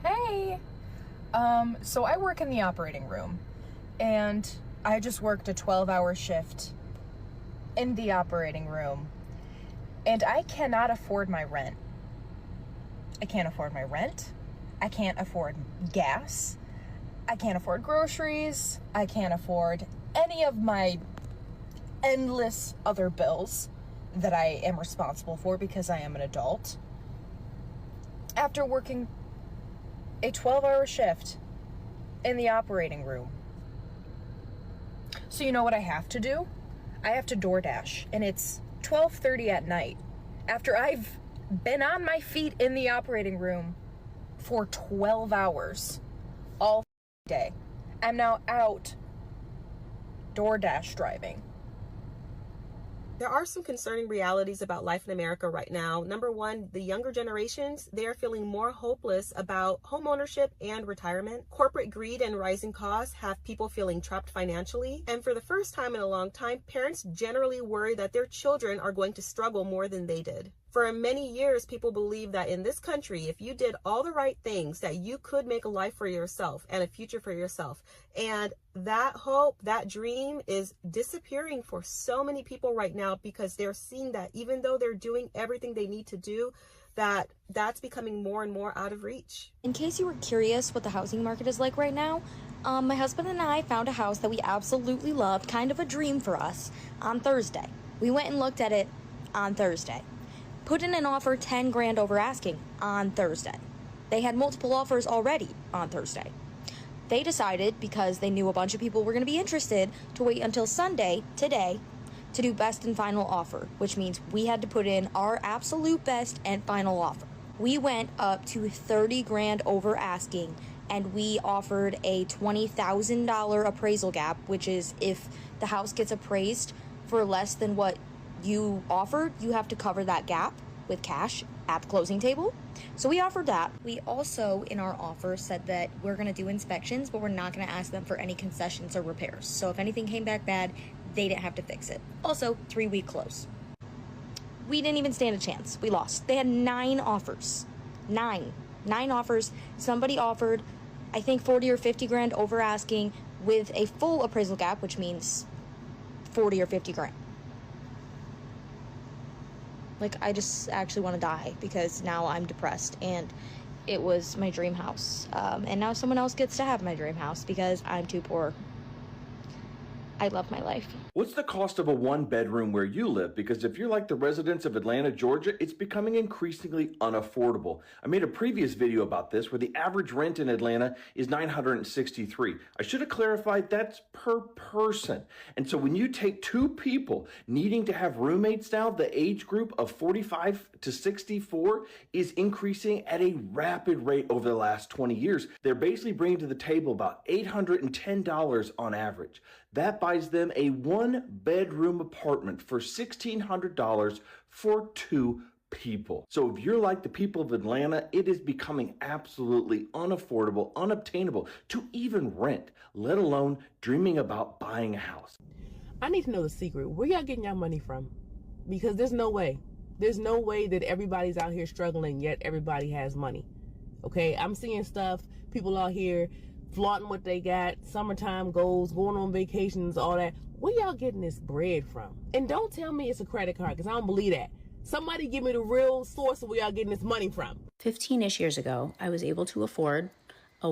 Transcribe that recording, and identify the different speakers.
Speaker 1: Hey! So I work in the operating room, and I just worked a 12-hour shift in the operating room, and I cannot afford my rent. I can't afford my rent. I can't afford gas. I can't afford groceries. I can't afford any of my endless other bills that I am responsible for because I am an adult. After working a 12-hour shift in the operating room. So you know what I have to do? I have to DoorDash, and it's 12:30 at night. After I've been on my feet in the operating room for 12 hours all day. I'm now out DoorDash driving.
Speaker 2: There are some concerning realities about life in America right now. Number one, the younger generations, they are feeling more hopeless about home ownership and retirement. Corporate greed and rising costs have people feeling trapped financially. And for the first time in a long time, parents generally worry that their children are going to struggle more than they did. For many years, people believed that in this country, if you did all the right things, that you could make a life for yourself and a future for yourself. And that hope, that dream is disappearing for so many people right now because they're seeing that even though they're doing everything they need to do, that's becoming more and more out of reach.
Speaker 3: In case you were curious what the housing market is like right now, my husband and I found a house that we absolutely loved, kind of a dream for us, on Thursday. We went and looked at it on Thursday. Put in an offer 10 grand over asking on Thursday. They had multiple offers already on Thursday. They decided, because they knew a bunch of people were going to be interested, to wait until Sunday, today, to do best and final offer, which means we had to put in our absolute best and final offer. We went up to 30 grand over asking, and we offered a $20,000 appraisal gap, which is if the house gets appraised for less than what you offered, you have to cover that gap with cash at the closing table. So we offered that. We also, in our offer, said that we're going to do inspections, but we're not going to ask them for any concessions or repairs. So if anything came back bad, they didn't have to fix it. Also, 3-week close. We didn't even stand a chance. We lost. They had 9 offers. 9 offers. Somebody offered, I think, 40 or 50 grand over asking with a full appraisal gap, which means 40 or 50 grand. Like, I just actually want to die because now I'm depressed, and it was my dream house. And now someone else gets to have my dream house because I'm too poor. I love my life.
Speaker 4: What's the cost of a 1-bedroom where you live? Because if you're like the residents of Atlanta, Georgia, it's becoming increasingly unaffordable. I made a previous video about this where the average rent in Atlanta is $963. I should have clarified that's per person. And so when you take 2 people needing to have roommates now, the age group of 45 to 64 is increasing at a rapid rate over the last 20 years. They're basically bringing to the table about $810 on average. That buys them a 1-bedroom apartment for $1,600 for 2 people. So if you're like the people of Atlanta, it is becoming absolutely unaffordable, unobtainable to even rent, let alone dreaming about buying a house.
Speaker 5: I need to know the secret. Where y'all getting y'all money from? Because there's no way. There's no way that everybody's out here struggling, yet everybody has money. Okay, I'm seeing stuff, people out here flaunting what they got, summertime goals, going on vacations, all that. Where y'all getting this bread from? And don't tell me it's a credit card, because I don't believe that. Somebody give me the real source of where y'all getting this money from.
Speaker 6: 15-ish years ago, I was able to afford a